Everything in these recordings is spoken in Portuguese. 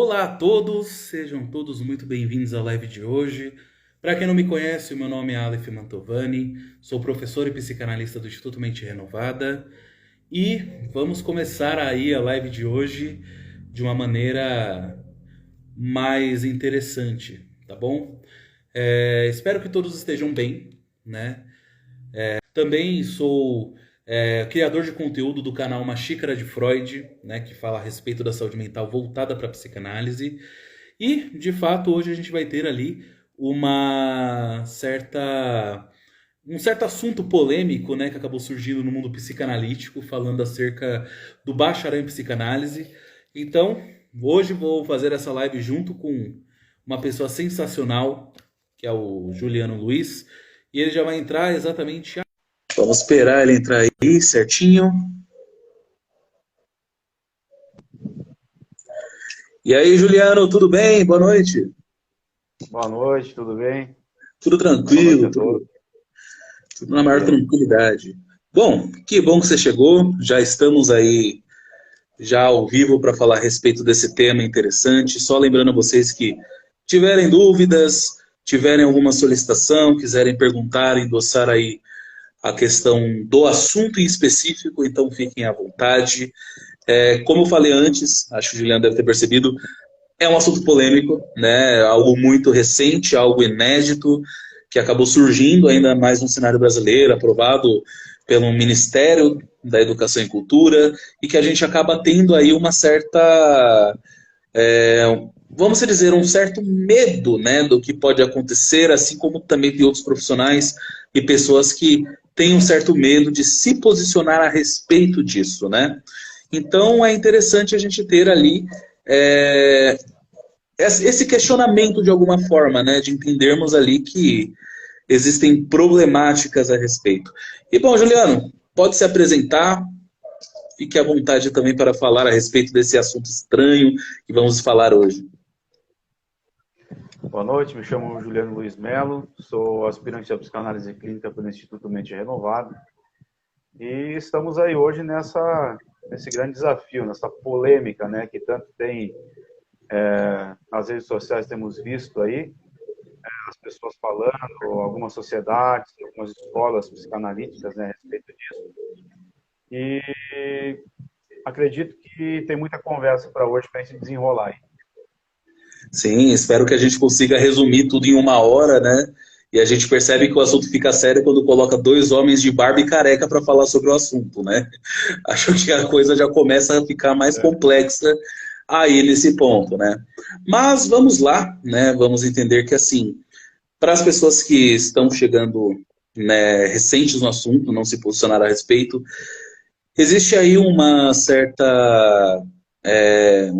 Olá a todos, sejam todos muito bem-vindos à live de hoje. Para quem não me conhece, o meu nome é Aleph Mantovani, sou professor e psicanalista do Instituto Mente Renovada e vamos começar aí a live de hoje de uma maneira mais interessante, tá bom? Espero que todos estejam bem, né? Também sou criador de conteúdo do canal Uma Xícara de Freud, né, que fala a respeito da saúde mental voltada para a psicanálise. E, de fato, hoje a gente vai ter ali um certo assunto polêmico, né, que acabou surgindo no mundo psicanalítico, falando acerca do bacharel em psicanálise. Então, hoje vou fazer essa live junto com uma pessoa sensacional, que é o Juliano Luiz, e ele já vai entrar exatamente. Vamos esperar ele entrar aí certinho. E aí, Juliano, tudo bem? Boa noite. Boa noite, tudo bem? Tudo tranquilo, tudo na maior Beleza. tranquilidade. Bom, que bom que você chegou. Já estamos aí, já ao vivo, para falar a respeito desse tema interessante. Só lembrando a vocês que tiverem dúvidas, tiverem alguma solicitação, quiserem perguntar, endossar aí a questão do assunto em específico, então fiquem à vontade. Como eu falei antes, acho que o Juliano deve ter percebido, é um assunto polêmico, né? Algo muito recente, algo inédito, que acabou surgindo ainda mais no cenário brasileiro, aprovado pelo Ministério da Educação e Cultura, e que a gente acaba tendo aí uma certa, vamos dizer, um certo medo, né, do que pode acontecer, assim como também tem outros profissionais e pessoas que têm um certo medo de se posicionar a respeito disso, né? Então é interessante a gente ter ali esse questionamento de alguma forma, né, de entendermos ali que existem problemáticas a respeito. E bom, Juliano, pode se apresentar, fique à vontade também para falar a respeito desse assunto estranho que vamos falar hoje. Boa noite, me chamo Juliano Luiz Melo, sou aspirante à psicanálise clínica pelo Instituto Mente Renovada e estamos aí hoje nesse grande desafio, nessa polêmica, né, que tanto tem nas redes sociais, temos visto aí, as pessoas falando, algumas sociedades, algumas escolas psicanalíticas, né, a respeito disso. E acredito que tem muita conversa para hoje para a gente desenrolar aí. Sim, espero que a gente consiga resumir tudo em uma hora, né? E a gente percebe que o assunto fica sério quando coloca dois homens de barba e careca para falar sobre o assunto, né? Acho que a coisa já começa a ficar mais complexa aí nesse ponto, né? Mas vamos lá, né? Vamos entender que, assim, para as pessoas que estão chegando, né, recentes no assunto, não se posicionaram a respeito, existe aí um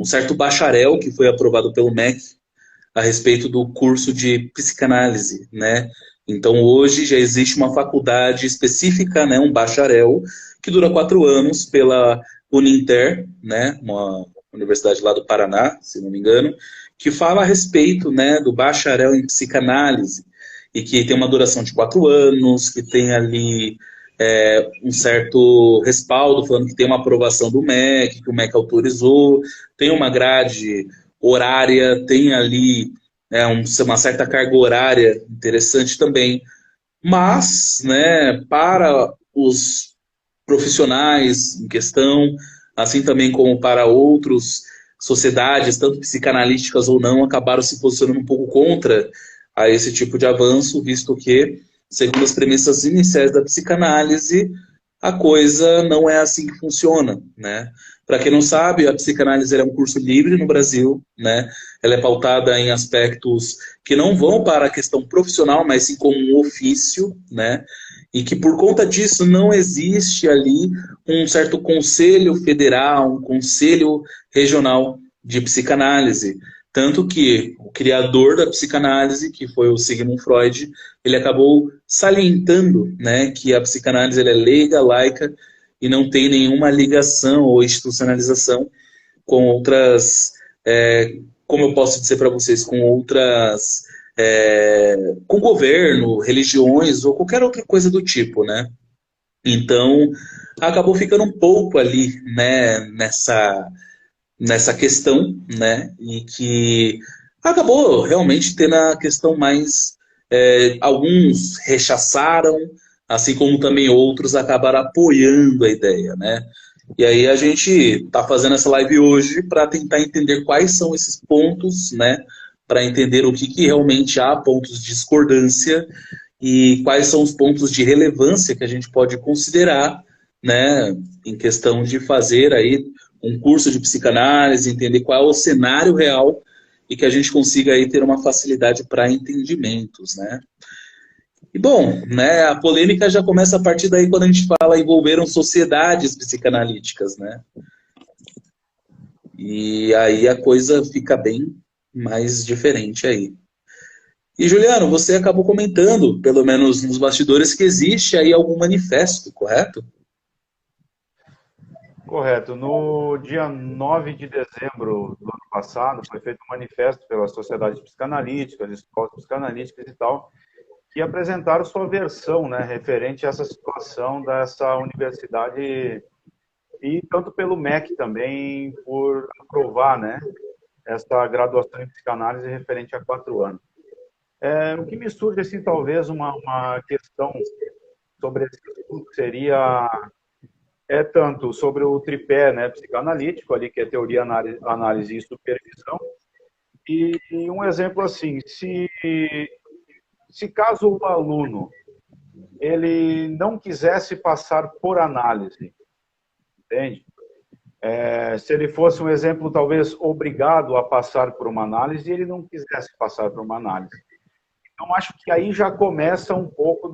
certo bacharel que foi aprovado pelo MEC a respeito do curso de psicanálise, né? Então hoje já existe uma faculdade específica, né, um bacharel, que dura 4 anos pela Uninter, né, uma universidade lá do Paraná, se não me engano, que fala a respeito, né, do bacharel em psicanálise, e que tem uma duração de 4 anos, que tem ali um certo respaldo, falando que tem uma aprovação do MEC, que o MEC autorizou, tem uma grade horária, tem ali uma certa carga horária interessante também. Mas, né, para os profissionais em questão, assim também como para outras sociedades, tanto psicanalísticas ou não, acabaram se posicionando um pouco contra a esse tipo de avanço, visto que, segundo as premissas iniciais da psicanálise, a coisa não é assim que funciona, né? Para quem não sabe, a psicanálise é um curso livre no Brasil, né? Ela é pautada em aspectos que não vão para a questão profissional, mas sim como um ofício, né? E que por conta disso não existe ali um certo conselho federal, um conselho regional de psicanálise. Tanto que o criador da psicanálise, que foi o Sigmund Freud, ele acabou salientando, né, que a psicanálise ela é leiga, laica e não tem nenhuma ligação ou institucionalização com outras, como eu posso dizer para vocês, com outras, com governo, religiões ou qualquer outra coisa do tipo, né? Então, acabou ficando um pouco ali, né, nessa questão, né? E que acabou realmente tendo a questão mais... alguns rechaçaram, assim como também outros acabaram apoiando a ideia, né? E aí a gente está fazendo essa live hoje para tentar entender quais são esses pontos, né? Para entender o que realmente há pontos de discordância e quais são os pontos de relevância que a gente pode considerar, né? Em questão de fazer aí um curso de psicanálise, entender qual é o cenário real e que a gente consiga aí ter uma facilidade para entendimentos, né? E bom, né, a polêmica já começa a partir daí quando a gente fala envolveram sociedades psicanalíticas, né? E aí a coisa fica bem mais diferente aí. E Juliano, você acabou comentando, pelo menos nos bastidores, que existe aí algum manifesto, correto? Correto. No dia 9 de dezembro do ano passado, foi feito um manifesto pelas sociedades psicanalíticas, escolas psicanalíticas e tal, que apresentaram sua versão, né, referente a essa situação dessa universidade e tanto pelo MEC também por aprovar, né, essa graduação em psicanálise referente a 4 anos. O que me surge, assim, talvez uma questão sobre esse assunto seria tanto sobre o tripé, né, psicanalítico, ali que é teoria, análise e supervisão, e um exemplo assim, se caso o aluno ele não quisesse passar por análise, entende? Se ele fosse um exemplo, talvez obrigado a passar por uma análise, e ele não quisesse passar por uma análise. Então, acho que aí já começa um pouco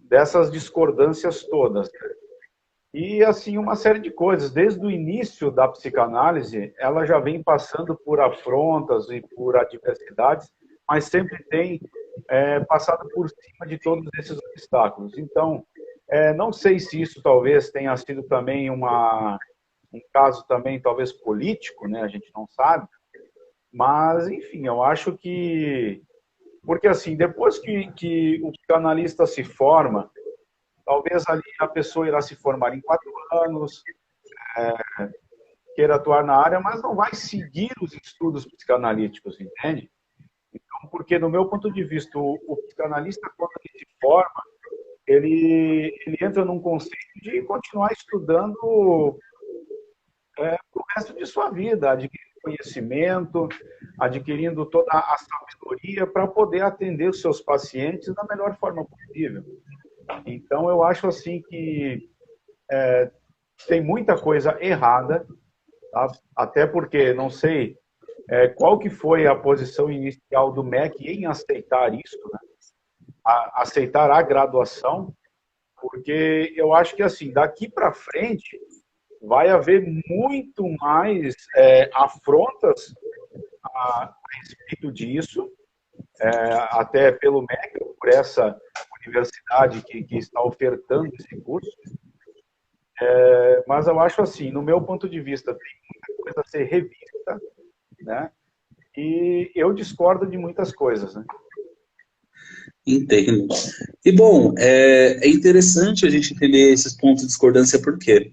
dessas discordâncias todas. E, assim, uma série de coisas. Desde o início da psicanálise, ela já vem passando por afrontas e por adversidades, mas sempre tem passado por cima de todos esses obstáculos. Então, não sei se isso talvez tenha sido também um caso também talvez político, né? A gente não sabe. Mas, enfim, eu acho que... Porque, assim, depois que o psicanalista se forma, talvez ali a pessoa irá se formar em 4 anos, queira atuar na área, mas não vai seguir os estudos psicanalíticos, entende? Então, porque, no meu ponto de vista, o psicanalista, quando ele se forma, ele entra num conceito de continuar estudando o resto de sua vida, adquirindo conhecimento, adquirindo toda a sabedoria para poder atender os seus pacientes da melhor forma possível. Então, eu acho assim que tem muita coisa errada, tá? Até porque, não sei qual que foi a posição inicial do MEC em aceitar isso, né? Aceitar a graduação, porque eu acho que, assim, daqui para frente vai haver muito mais afrontas a respeito disso, até pelo MEC, por essa universidade que está ofertando esse curso. Mas eu acho assim, no meu ponto de vista, tem muita coisa a ser revista, né? E eu discordo de muitas coisas, né? Entendo. E bom, é interessante a gente entender esses pontos de discordância, porque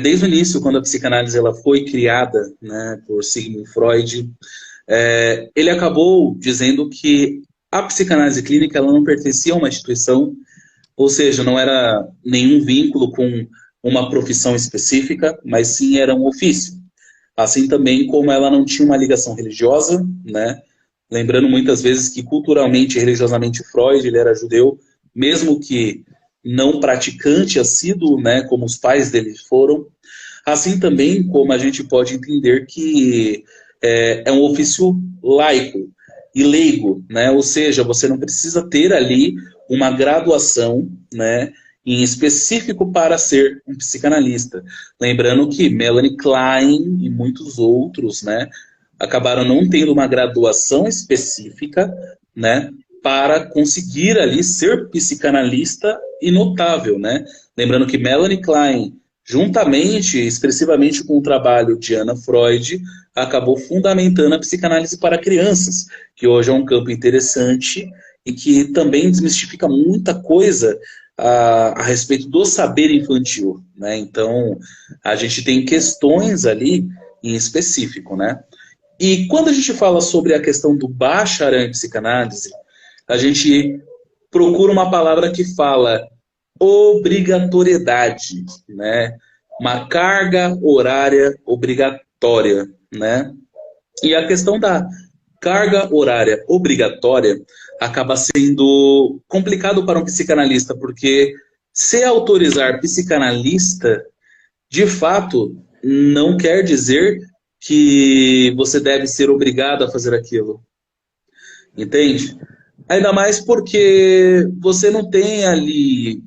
desde o início, quando a psicanálise ela foi criada, né, por Sigmund Freud, ele acabou dizendo que a psicanálise clínica ela não pertencia a uma instituição, ou seja, não era nenhum vínculo com uma profissão específica, mas sim era um ofício. Assim também como ela não tinha uma ligação religiosa, né? Lembrando muitas vezes que culturalmente e religiosamente Freud ele era judeu, mesmo que não praticante assíduo, né, como os pais dele foram. Assim também como a gente pode entender que é um ofício laico e leigo, né? Ou seja, você não precisa ter ali uma graduação, né, em específico para ser um psicanalista. Lembrando que Melanie Klein e muitos outros, né, acabaram não tendo uma graduação específica, né, para conseguir ali ser psicanalista e notável, né? Lembrando que Melanie Klein, juntamente, expressivamente com o trabalho de Anna Freud, acabou fundamentando a psicanálise para crianças, que hoje é um campo interessante e que também desmistifica muita coisa a respeito do saber infantil, né? Então, a gente tem questões ali em específico, né? E quando a gente fala sobre a questão do bacharel em psicanálise, a gente procura uma palavra que fala obrigatoriedade, né? Uma carga horária obrigatória, né? E a questão da carga horária obrigatória acaba sendo complicado para um psicanalista, porque se autorizar psicanalista, de fato, não quer dizer que você deve ser obrigado a fazer aquilo. Entende? Ainda mais porque você não tem ali,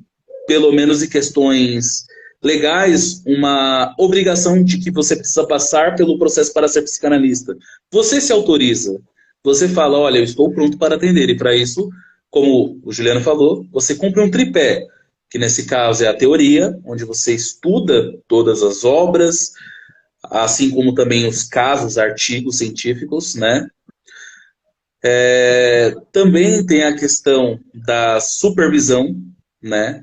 pelo menos em questões legais, uma obrigação de que você precisa passar pelo processo para ser psicanalista. Você se autoriza. Você fala, olha, eu estou pronto para atender. E para isso, como o Juliano falou, você cumpre um tripé, que nesse caso é a teoria, onde você estuda todas as obras, assim como também os casos, artigos científicos, né? Também tem a questão da supervisão, né?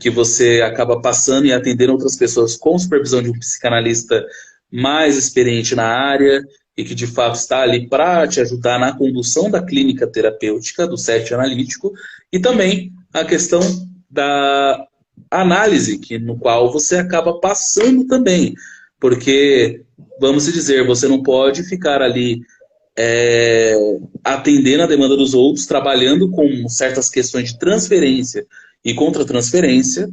Que você acaba passando e atendendo outras pessoas com supervisão de um psicanalista mais experiente na área e que de fato está ali para te ajudar na condução da clínica terapêutica, do set analítico, e também a questão da análise, no qual você acaba passando também, porque, vamos dizer, você não pode ficar ali atendendo a demanda dos outros, trabalhando com certas questões de transferência e contra-transferência,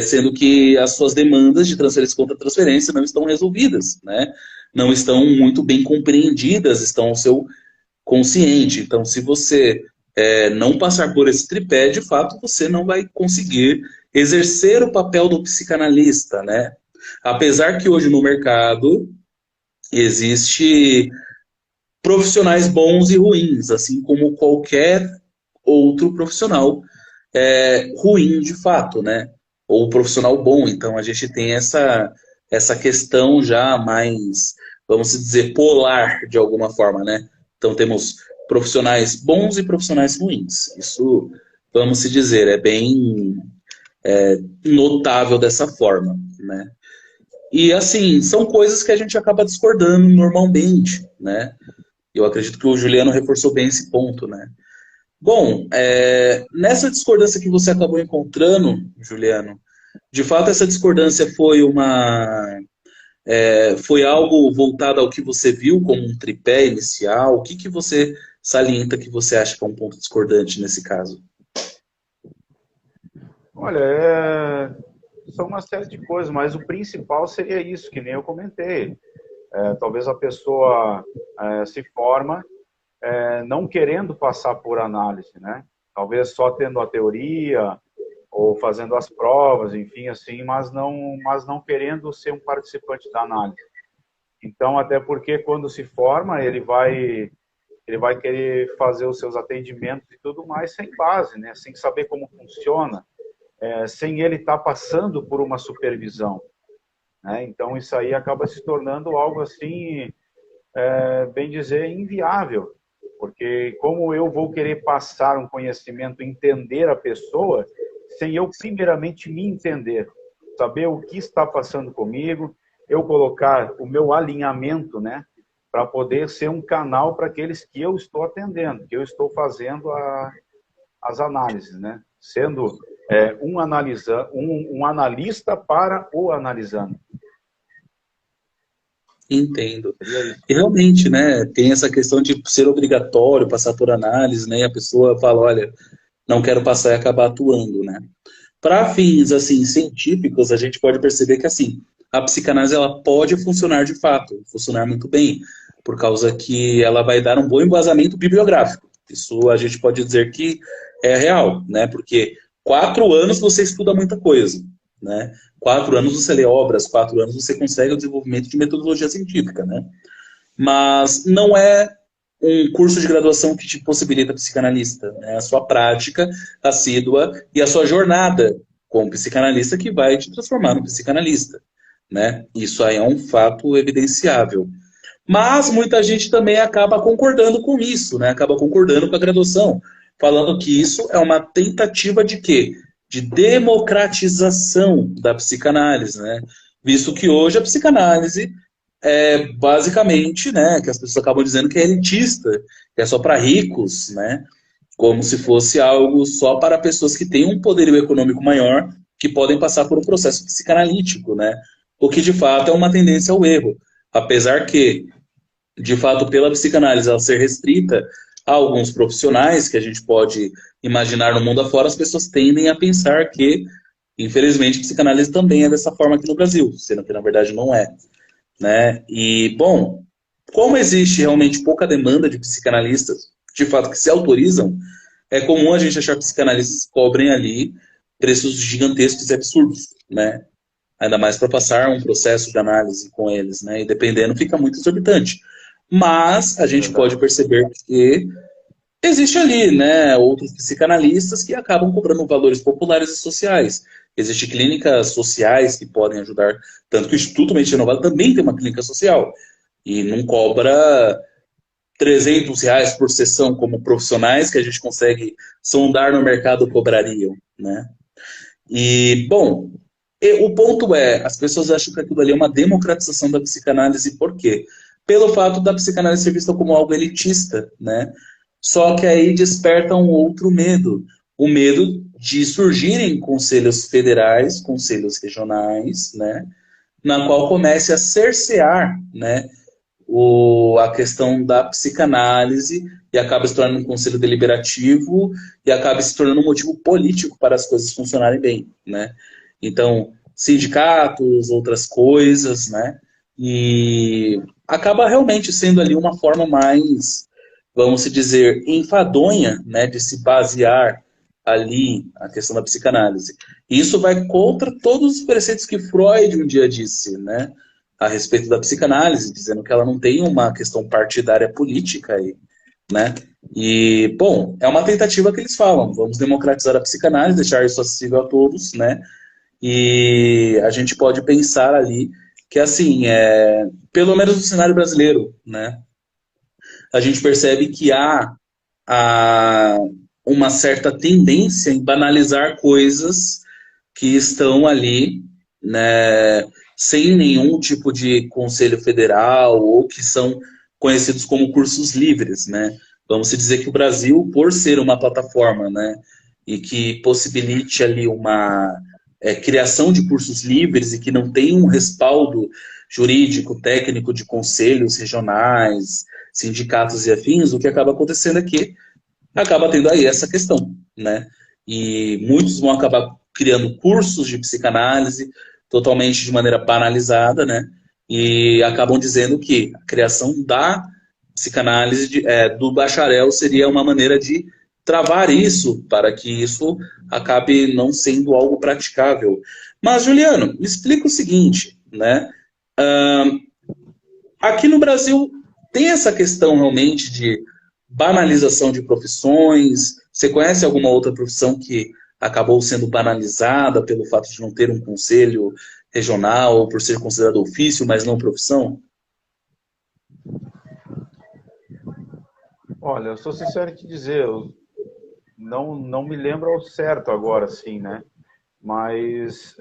sendo que as suas demandas de transferência e contra-transferência não estão resolvidas, né? Não estão muito bem compreendidas, estão ao seu consciente. Então, se você não passar por esse tripé, de fato, você não vai conseguir exercer o papel do psicanalista, né? Apesar que hoje no mercado existe profissionais bons e ruins, assim como qualquer outro profissional ruim de fato, né? Ou profissional bom. Então a gente tem essa questão já mais, vamos dizer, polar de alguma forma, né? Então temos profissionais bons e profissionais ruins. Isso, vamos dizer, é bem notável dessa forma, né? E, assim, são coisas que a gente acaba discordando normalmente, né? Eu acredito que o Juliano reforçou bem esse ponto, né? Bom, nessa discordância que você acabou encontrando, Juliano, de fato essa discordância foi algo voltado ao que você viu como um tripé inicial? O que você salienta que você acha que é um ponto discordante nesse caso? Olha, são uma série de coisas, mas o principal seria isso, que nem eu comentei. Talvez a pessoa se forma não querendo passar por análise, né? Talvez só tendo a teoria ou fazendo as provas, enfim, assim, mas não querendo ser um participante da análise. Então, até porque quando se forma, ele vai querer fazer os seus atendimentos e tudo mais sem base, né? Sem saber como funciona, sem ele estar passando por uma supervisão, né? Então isso aí acaba se tornando algo assim, bem dizer, inviável, porque como eu vou querer passar um conhecimento, entender a pessoa, sem eu primeiramente me entender, saber o que está passando comigo, eu colocar o meu alinhamento, né, para poder ser um canal para aqueles que eu estou atendendo, que eu estou fazendo as análises, né, sendo um analista para o analisando. Entendo. E realmente, né, tem essa questão de ser obrigatório passar por análise, né, e a pessoa fala, olha, não quero passar e acabar atuando, né. Para fins, assim, científicos, a gente pode perceber que, assim, a psicanálise, ela pode funcionar de fato, funcionar muito bem, por causa que ela vai dar um bom embasamento bibliográfico. Isso a gente pode dizer que é real, né, porque 4 anos você estuda muita coisa, né? 4 anos você lê obras, 4 anos você consegue o desenvolvimento de metodologia científica, né? Mas não é um curso de graduação que te possibilita psicanalista, né? A sua prática assídua e a sua jornada como psicanalista que vai te transformar num psicanalista, né? Isso aí é um fato evidenciável. Mas muita gente também acaba concordando com isso, né? Acaba concordando com a graduação. falando que isso é uma tentativa de quê? De democratização da psicanálise, né? Visto que hoje a psicanálise é basicamente, né, que as pessoas acabam dizendo que é elitista, que é só para ricos, né? Como se fosse algo só para pessoas que têm um poderio econômico maior, que podem passar por um processo psicanalítico, né? O que de fato é uma tendência ao erro. Apesar que, de fato, pela psicanálise ela ser restrita a alguns profissionais que a gente pode imaginar no mundo afora, as pessoas tendem a pensar que, infelizmente, a psicanálise também é dessa forma aqui no Brasil, sendo que na verdade não é, né? E, bom, como existe realmente pouca demanda de psicanalistas, de fato, que se autorizam, é comum a gente achar que psicanalistas cobrem ali preços gigantescos e absurdos, né? Ainda mais para passar um processo de análise com eles, né? E dependendo, fica muito exorbitante. Mas a gente pode Verdade. perceber que existe ali, né, outros psicanalistas que acabam cobrando valores populares e sociais. Existem clínicas sociais que podem ajudar, tanto que o Instituto Mente Renovada também tem uma clínica social e não cobra R$ 300 por sessão como profissionais que a gente consegue sondar no mercado cobrariam, né? E, bom, o ponto é, as pessoas acham que aquilo ali é uma democratização da psicanálise, por quê? Pelo fato da psicanálise ser vista como algo elitista, né? Só que aí desperta um outro medo, o medo de surgirem conselhos federais, conselhos regionais, né? Na qual comece a cercear, né, a questão da psicanálise e acaba se tornando um conselho deliberativo e acaba se tornando um motivo político para as coisas funcionarem bem, né? Então, sindicatos, outras coisas, né? E acaba realmente sendo ali uma forma mais, vamos dizer, enfadonha, né, de se basear ali a questão da psicanálise. E isso vai contra todos os preceitos que Freud um dia disse, né, a respeito da psicanálise, dizendo que ela não tem uma questão partidária política aí, né? E, bom, é uma tentativa que eles falam, vamos democratizar a psicanálise, deixar isso acessível a todos, né? E a gente pode pensar ali que, assim, pelo menos no cenário brasileiro, né? A gente percebe que há uma certa tendência em banalizar coisas que estão ali, né, sem nenhum tipo de conselho federal ou que são conhecidos como cursos livres, né? Vamos dizer que o Brasil, por ser uma plataforma, né, e que possibilite ali uma criação de cursos livres e que não tem um respaldo jurídico, técnico de conselhos regionais, sindicatos e afins, o que acaba acontecendo é que acaba tendo aí essa questão, né? E muitos vão acabar criando cursos de psicanálise totalmente de maneira banalizada, né? E acabam dizendo que a criação da psicanálise do bacharel seria uma maneira de travar isso, para que isso acabe não sendo algo praticável. Mas, Juliano, me explica o seguinte, né? Aqui no Brasil tem essa questão realmente de banalização de profissões. Você conhece alguma outra profissão que acabou sendo banalizada pelo fato de não ter um conselho regional ou por ser considerado ofício, mas não profissão? Olha, eu sou sincero em te dizer, eu não me lembro ao certo agora, sim, né? Mas,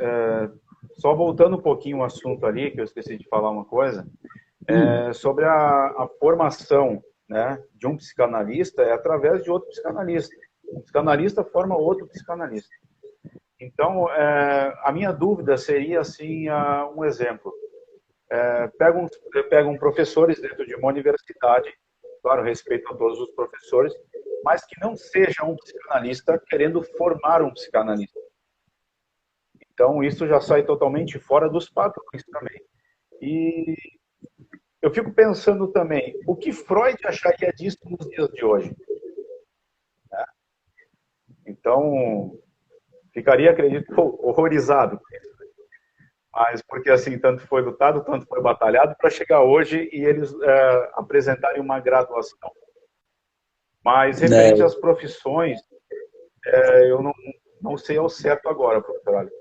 só voltando um pouquinho ao assunto ali, que eu esqueci de falar uma coisa, sobre a formação, né, de um psicanalista é através de outro psicanalista. Um psicanalista forma outro psicanalista. Então, a minha dúvida seria, assim, um exemplo. Pegam professores dentro de uma universidade, claro, respeito a todos os professores, mas que não seja um psicanalista querendo formar um psicanalista. Então, isso já sai totalmente fora dos padrões também. E eu fico pensando também, o que Freud acharia disso nos dias de hoje? Então, ficaria, acredito, horrorizado. Mas porque assim, tanto foi lutado, tanto foi batalhado para chegar hoje e eles apresentarem uma graduação. Mas referente É, às profissões, eu não sei ao certo agora, professor Alex.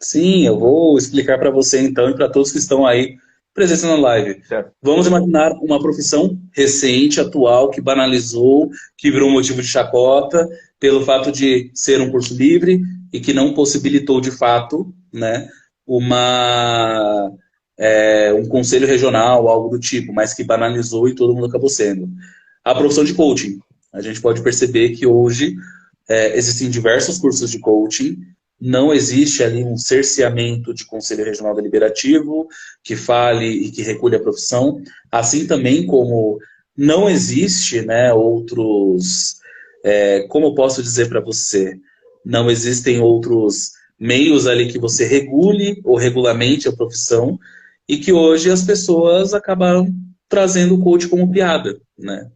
sim, eu vou explicar para você então e para todos que estão aí presença na live. Certo. Vamos imaginar uma profissão recente, atual, que banalizou, que virou motivo de chacota, pelo fato de ser um curso livre e que não possibilitou, de fato, né, uma, um conselho regional, algo do tipo, mas que banalizou e todo mundo acabou sendo. A profissão de coaching. A gente pode perceber que hoje existem diversos cursos de coaching, não existe ali um cerceamento de Conselho Regional Deliberativo que fale e que regule a profissão, assim também como não existe, né, outros, como eu posso dizer para você, não existem outros meios ali que você regule ou regulamente a profissão e que hoje as pessoas acabam trazendo o coach como piada, né?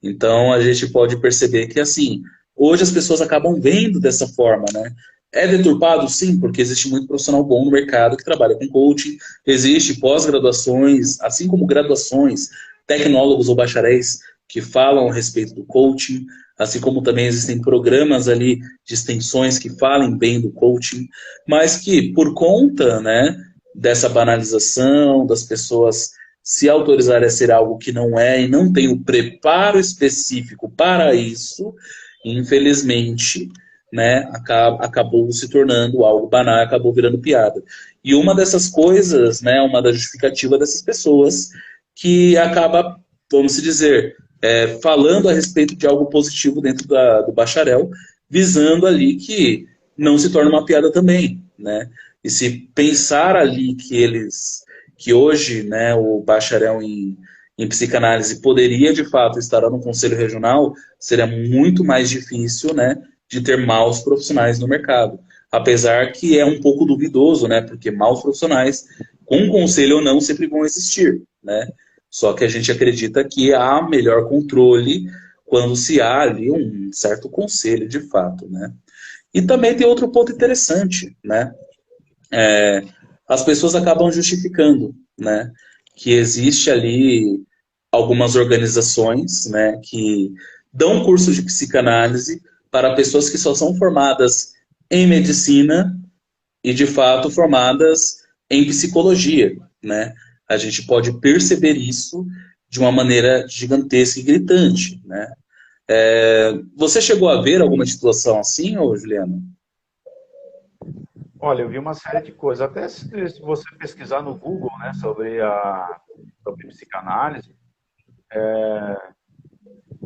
Então a gente pode perceber que assim, hoje as pessoas acabam vendo dessa forma, né? É deturpado? Sim, porque existe muito profissional bom no mercado que trabalha com coaching, existe pós-graduações, assim como graduações, tecnólogos ou bacharéis que falam a respeito do coaching, assim como também existem programas ali de extensões que falem bem do coaching, mas que por conta, né, dessa banalização, das pessoas se autorizar a ser algo que não é e não tem o preparo específico para isso, infelizmente, né, acabou se tornando algo banal, acabou virando piada. E uma dessas coisas, né, uma da justificativa dessas pessoas que acaba, vamos dizer, falando a respeito de algo positivo dentro do bacharel, visando ali que não se torne uma piada também, né? E se pensar ali que hoje, né, o bacharel em psicanálise poderia de fato estar no conselho regional, seria muito mais difícil, né, de ter maus profissionais no mercado. Apesar que é um pouco duvidoso, né, porque maus profissionais, com conselho ou não, sempre vão existir, né? Só que a gente acredita que há melhor controle quando se há ali um certo conselho de fato, né? E também tem outro ponto interessante, né? As pessoas acabam justificando, né, que existe ali algumas organizações, né, que dão curso de psicanálise para pessoas que só são formadas em medicina e, de fato, formadas em psicologia, né? A gente pode perceber isso de uma maneira gigantesca e gritante, né? Você chegou a ver alguma situação assim, ô Juliana? Olha, eu vi uma série de coisas. Até se você pesquisar no Google, né, sobre psicanálise,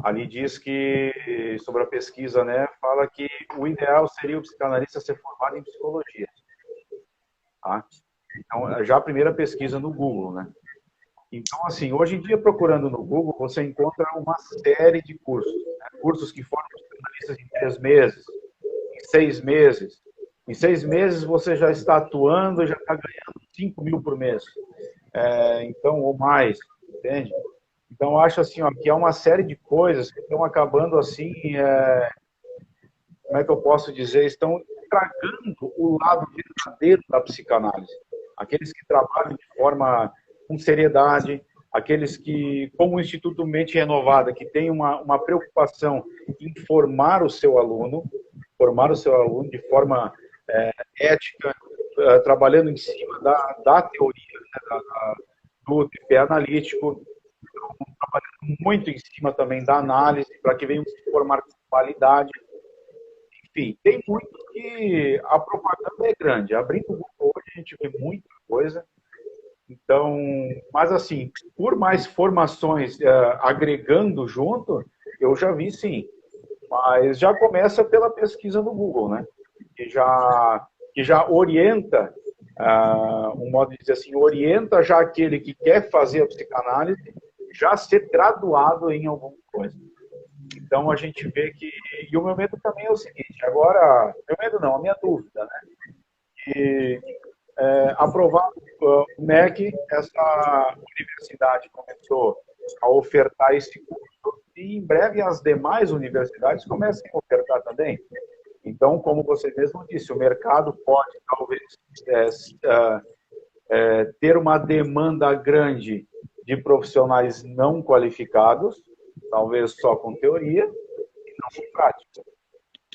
ali diz que, sobre a pesquisa, né, fala que o ideal seria o psicanalista ser formado em psicologia. Tá? Então, já a primeira pesquisa no Google, né? Então, assim, hoje em dia, procurando no Google, você encontra uma série de cursos. Né? Cursos que formam psicanalistas em 3 meses, em 6 meses. Em 6 meses, você já está atuando e já está ganhando 5 mil por mês. Então, ou mais, entende? Então, eu acho assim, ó, que é uma série de coisas que estão acabando assim, como é que eu posso dizer, estão estragando o lado verdadeiro da psicanálise. Aqueles que trabalham de forma com seriedade, aqueles que, como o Instituto Mente Renovada, que tem uma preocupação em formar o seu aluno de forma ética, trabalhando em cima da teoria, né, do tripé analítico, trabalhando muito em cima também da análise, para que venham se formar com qualidade. Enfim, tem muito que a propaganda é grande. Abrindo o Google hoje, a gente vê muita coisa. Então, mas assim, por mais formações agregando junto, eu já vi sim. Mas já começa pela pesquisa no Google, né? Que já orienta, um modo de dizer assim, orienta já aquele que quer fazer a psicanálise já ser graduado em alguma coisa. Então, a gente vê que... E o meu medo também é o seguinte, agora... Meu medo não, a minha dúvida, né? Que aprovado o MEC, essa universidade começou a ofertar esse curso e em breve as demais universidades comecem a ofertar também. Então, como você mesmo disse, o mercado pode talvez ter uma demanda grande de profissionais não qualificados, talvez só com teoria e não com prática.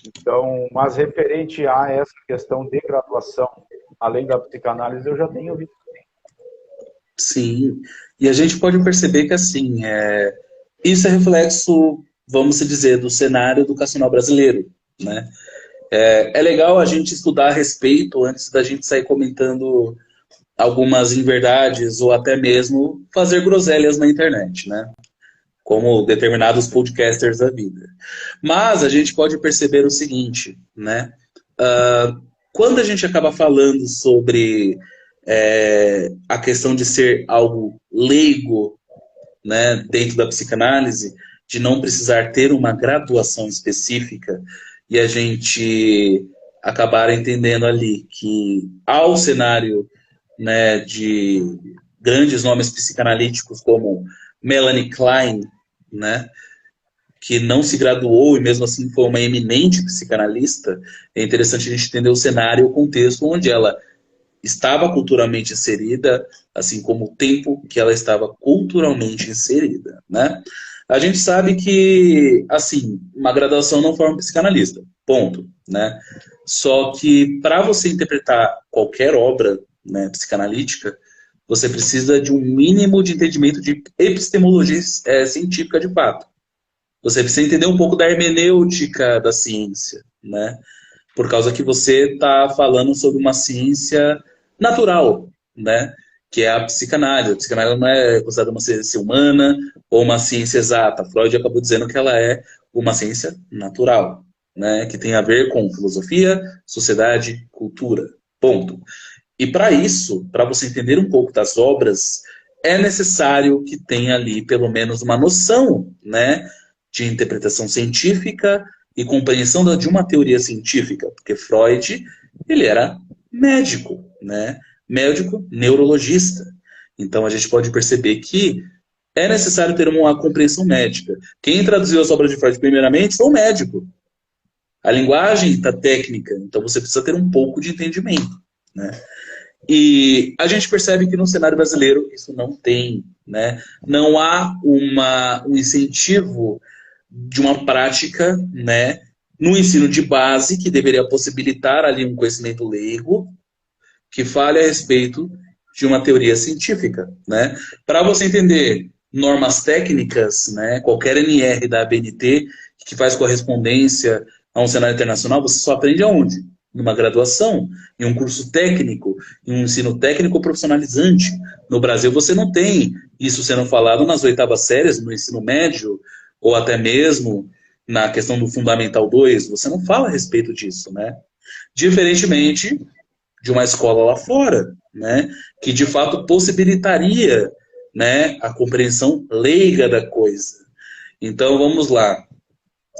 Então, mas referente a essa questão de graduação, além da psicanálise, eu já tenho visto. Sim, e a gente pode perceber que assim, isso é reflexo, vamos dizer, do cenário educacional brasileiro, né? É legal a gente estudar a respeito antes da gente sair comentando algumas inverdades ou até mesmo fazer groselhas na internet, né? Como determinados podcasters da vida. Mas a gente pode perceber o seguinte, né? Quando a gente acaba falando sobre a questão de ser algo leigo, né, dentro da psicanálise, de não precisar ter uma graduação específica e a gente acabar entendendo ali que ao cenário, né, de grandes nomes psicanalíticos como Melanie Klein, né, que não se graduou e mesmo assim foi uma eminente psicanalista, é interessante a gente entender o cenário e o contexto onde ela estava culturalmente inserida, assim como o tempo que ela estava culturalmente inserida, né? A gente sabe que, assim, uma graduação não forma um psicanalista, ponto, né? Só que para você interpretar qualquer obra, né, psicanalítica, você precisa de um mínimo de entendimento de epistemologia científica de fato. Você precisa entender um pouco da hermenêutica da ciência, né? Por causa que você está falando sobre uma ciência natural, né? Que é a psicanálise. A psicanálise não é considerada uma ciência humana ou uma ciência exata. Freud acabou dizendo que ela é uma ciência natural, né? Que tem a ver com filosofia, sociedade, cultura. Ponto. E para isso, para você entender um pouco das obras, é necessário que tenha ali pelo menos uma noção, né, de interpretação científica e compreensão de uma teoria científica, porque Freud, ele era médico, né? Médico neurologista. Então a gente pode perceber que é necessário ter uma compreensão médica. Quem traduziu as obras de Freud primeiramente foi o médico. A linguagem está técnica, então você precisa ter um pouco de entendimento, né? E a gente percebe que no cenário brasileiro isso não tem, né? Não há um incentivo de uma prática, né, no ensino de base que deveria possibilitar ali um conhecimento leigo que fale a respeito de uma teoria científica, né? Para você entender normas técnicas, né, qualquer NR da ABNT que faz correspondência a um cenário internacional, você só aprende aonde? Numa graduação, em um curso técnico, em um ensino técnico profissionalizante. No Brasil você não tem isso sendo falado nas 8ª séries, no ensino médio, ou até mesmo na questão do Fundamental 2, você não fala a respeito disso, né? Diferentemente de uma escola lá fora, né? Que de fato possibilitaria, né, a compreensão leiga da coisa. Então vamos lá.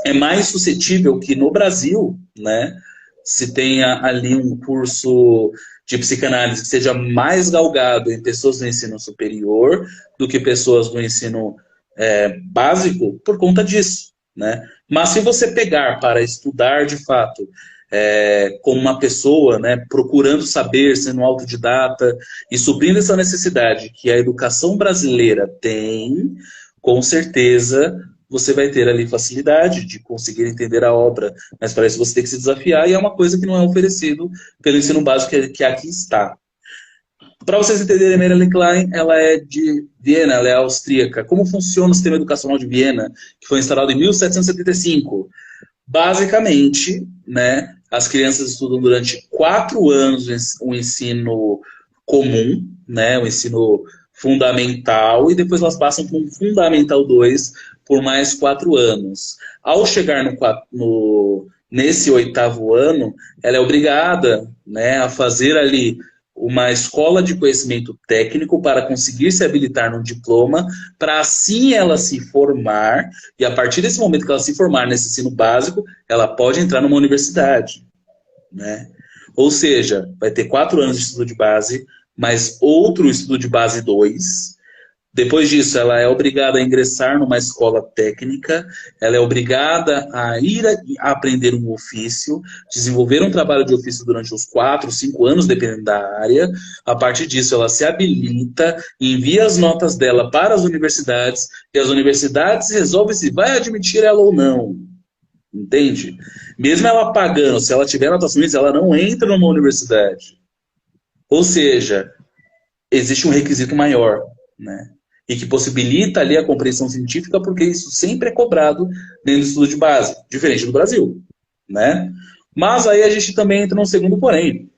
É mais suscetível que no Brasil, né, se tenha ali um curso de psicanálise que seja mais galgado em pessoas do ensino superior do que pessoas do ensino básico por conta disso, né? Mas se você pegar para estudar de fato como uma pessoa, né, procurando saber, sendo autodidata e suprindo essa necessidade que a educação brasileira tem, com certeza você vai ter ali facilidade de conseguir entender a obra, mas para isso você tem que se desafiar e é uma coisa que não é oferecido pelo ensino básico que aqui está. Para vocês entenderem, Melanie Klein, ela é de Viena, ela é austríaca. Como funciona o sistema educacional de Viena, que foi instalado em 1775? Basicamente, né, as crianças estudam durante 4 anos o ensino comum, né, o ensino fundamental, e depois elas passam para um Fundamental 2 por mais 4 anos. Ao chegar nesse 8º ano, ela é obrigada, né, a fazer ali uma escola de conhecimento técnico para conseguir se habilitar num diploma, para assim ela se formar, e a partir desse momento que ela se formar nesse ensino básico, ela pode entrar numa universidade, né? Ou seja, vai ter 4 anos de estudo de base, mais outro estudo de base 2. Depois disso, ela é obrigada a ingressar numa escola técnica, ela é obrigada a ir a aprender um ofício, desenvolver um trabalho de ofício durante os 4, 5 anos, dependendo da área. A partir disso, ela se habilita, envia as notas dela para as universidades, e as universidades resolvem se vai admitir ela ou não. Entende? Mesmo ela pagando, se ela tiver notas ruins, ela não entra numa universidade. Ou seja, existe um requisito maior, né? E que possibilita ali a compreensão científica, porque isso sempre é cobrado dentro do estudo de base, diferente do Brasil, né? Mas aí a gente também entra num segundo porém.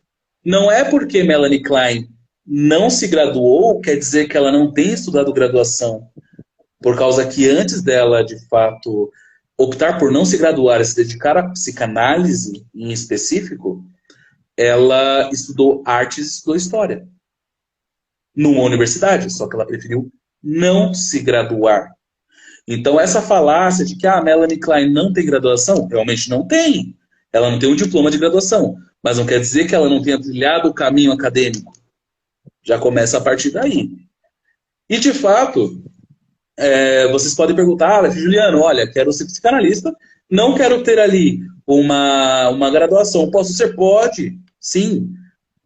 Não é porque Melanie Klein não se graduou, quer dizer que ela não tem estudado graduação, por causa que antes dela, de fato, optar por não se graduar e se dedicar à psicanálise em específico, ela estudou artes e estudou história numa universidade, só que ela preferiu não se graduar. Então, essa falácia de que a Melanie Klein não tem graduação, realmente não tem. Ela não tem um diploma de graduação, mas não quer dizer que ela não tenha trilhado o caminho acadêmico. Já começa a partir daí. E, de fato, vocês podem perguntar, Juliano, olha, quero ser psicanalista, não quero ter ali uma graduação. Posso ser? Pode, sim,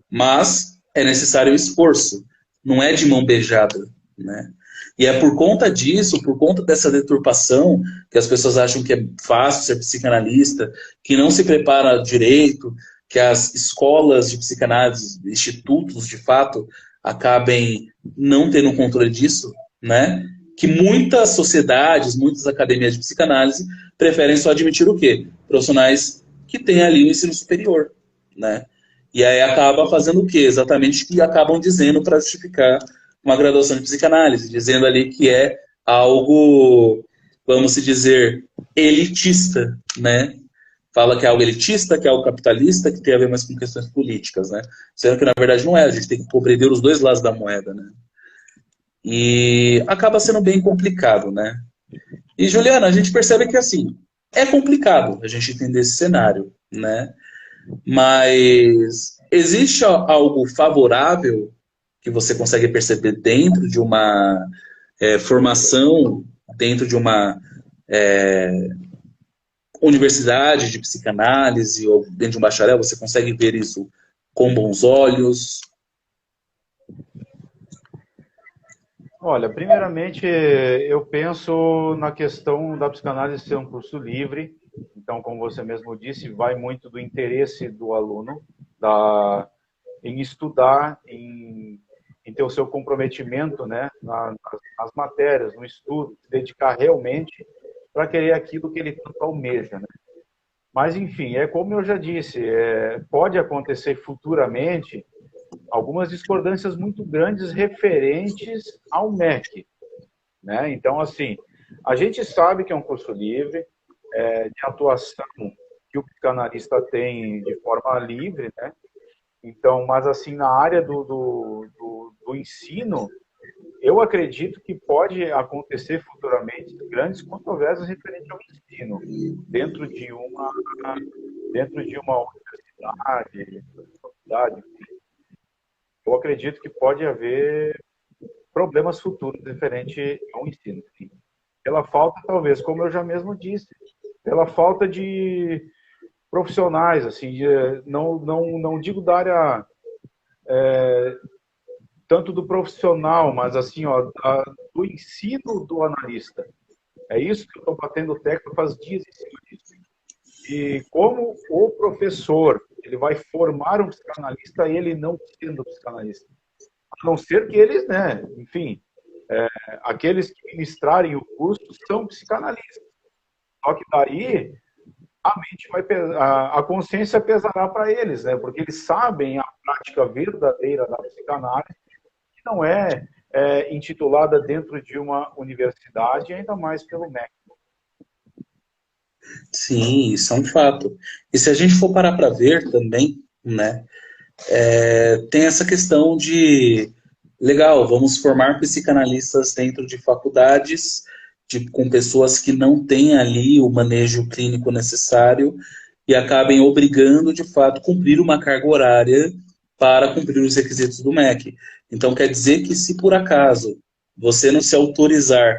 mas é necessário esforço. Não é de mão beijada, né? E é por conta disso, por conta dessa deturpação, que as pessoas acham que é fácil ser psicanalista, que não se prepara direito, que as escolas de psicanálise, institutos, de fato, acabem não tendo controle disso, né? Que muitas sociedades, muitas academias de psicanálise preferem só admitir o quê? Profissionais que têm ali o ensino superior, né? E aí acaba fazendo o quê? Exatamente o que acabam dizendo para justificar uma graduação de psicanálise, dizendo ali que é algo, vamos dizer, elitista, né? Fala que é algo elitista, que é algo capitalista, que tem a ver mais com questões políticas, né? Sendo que, na verdade, não é. A gente tem que compreender os dois lados da moeda, né? E acaba sendo bem complicado, né? E, Juliana, a gente percebe que, assim, é complicado a gente entender esse cenário, né? Mas existe algo favorável que você consegue perceber dentro de uma formação, dentro de uma universidade de psicanálise ou dentro de um bacharel? Você consegue ver isso com bons olhos? Olha, primeiramente, eu penso na questão da psicanálise ser um curso livre. Então, como você mesmo disse, vai muito do interesse do aluno em estudar, em ter o seu comprometimento, né, nas matérias, no estudo, se dedicar realmente para querer aquilo que ele tanto almeja, né? Mas, enfim, é como eu já disse, pode acontecer futuramente algumas discordâncias muito grandes referentes ao MEC, né? Então, assim, a gente sabe que é um curso livre, de atuação que o psicanalista tem de forma livre, né? Então, mas assim, na área do ensino, eu acredito que pode acontecer futuramente grandes controvérsias referentes ao ensino dentro de uma universidade, faculdade. Eu acredito que pode haver problemas futuros referente ao ensino. Sim. Pela falta, talvez, como eu já mesmo disse, pela falta de profissionais, assim, não digo da área tanto do profissional, mas assim, ó, do ensino do analista. É isso que eu estou batendo tecla faz dias em cima disso. E como o professor ele vai formar um psicanalista, ele não sendo psicanalista. A não ser que eles, né, enfim, aqueles que ministrarem o curso são psicanalistas. Só que daí a mente vai a consciência pesará para eles, né? Porque eles sabem a prática verdadeira da psicanálise, que não é intitulada dentro de uma universidade, ainda mais pelo MEC. Sim, isso é um fato. E se a gente for parar para ver também, né, tem essa questão de, legal, vamos formar psicanalistas dentro de faculdades, com pessoas que não têm ali o manejo clínico necessário e acabem obrigando, de fato, cumprir uma carga horária para cumprir os requisitos do MEC. Então, quer dizer que se por acaso você não se autorizar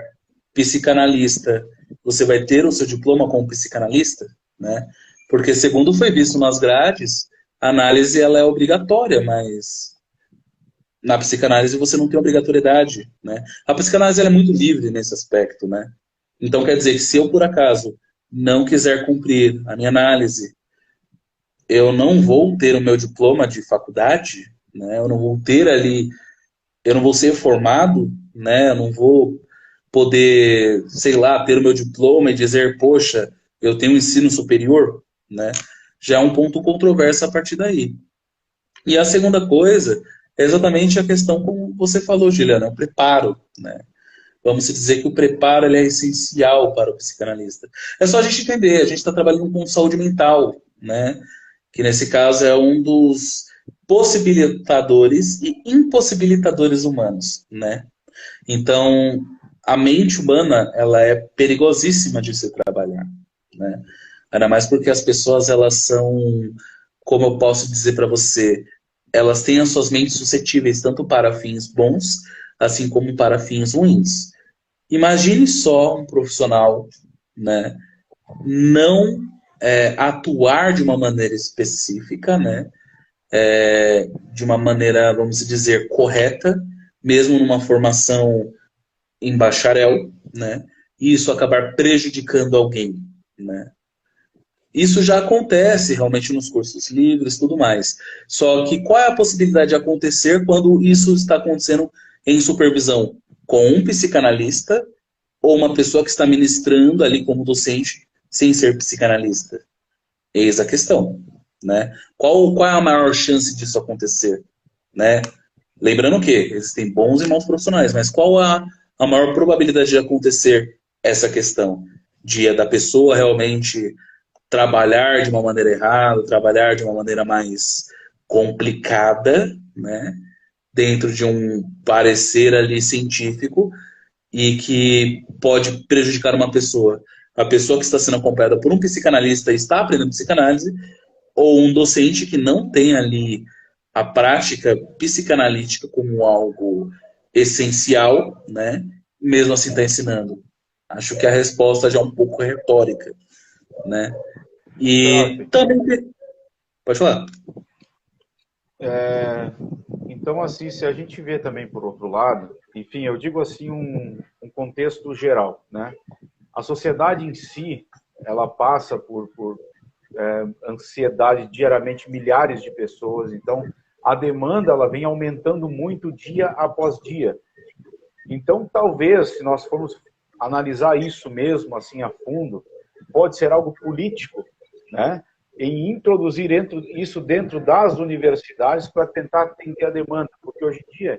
psicanalista, você vai ter o seu diploma como psicanalista, né? Porque, segundo foi visto nas grades, a análise ela é obrigatória, mas na psicanálise você não tem obrigatoriedade, né? A psicanálise ela é muito livre nesse aspecto, né? Então, quer dizer que se eu, por acaso, não quiser cumprir a minha análise, eu não vou ter o meu diploma de faculdade, né? Eu não vou ter ali eu não vou ser formado, né? Eu não vou poder, sei lá, ter o meu diploma e dizer, poxa, eu tenho um ensino superior, né? Já é um ponto controverso a partir daí. E a segunda coisa é exatamente a questão como você falou, Juliana, o preparo, né? Vamos dizer que o preparo ele é essencial para o psicanalista. É só a gente entender, a gente está trabalhando com saúde mental, né? Que nesse caso é um dos possibilitadores e impossibilitadores humanos, né? Então, a mente humana, ela é perigosíssima de se trabalhar, né? Ainda mais porque as pessoas, elas são, como eu posso dizer para você, elas têm as suas mentes suscetíveis tanto para fins bons, assim como para fins ruins. Imagine só um profissional, né, não atuar de uma maneira específica, né, de uma maneira, vamos dizer, correta, mesmo numa formação em bacharel, né, e isso acabar prejudicando alguém, né. Isso já acontece realmente nos cursos livres e tudo mais. Só que qual é a possibilidade de acontecer quando isso está acontecendo em supervisão com um psicanalista ou uma pessoa que está ministrando ali como docente sem ser psicanalista? Eis a questão, né? Qual é a maior chance disso acontecer, né? Lembrando que existem bons e maus profissionais, mas qual a maior probabilidade de acontecer essa questão? Da pessoa realmente trabalhar de uma maneira errada, trabalhar de uma maneira mais complicada, né? Dentro de um parecer ali científico e que pode prejudicar uma pessoa. A pessoa que está sendo acompanhada por um psicanalista e está aprendendo psicanálise, ou um docente que não tem ali a prática psicanalítica como algo essencial, né? Mesmo assim está ensinando. Acho que a resposta já é um pouco retórica, né? E Exato. também... Pode falar. Então, assim, se a gente vê também por outro lado, enfim, eu digo assim um contexto geral, né? A sociedade em si, ela passa por ansiedade diariamente, milhares de pessoas, então a demanda ela vem aumentando muito dia após dia. Então, talvez, se nós formos analisar isso mesmo assim a fundo, pode ser algo político, né? Em introduzir isso dentro das universidades para tentar atender a demanda, porque hoje em dia,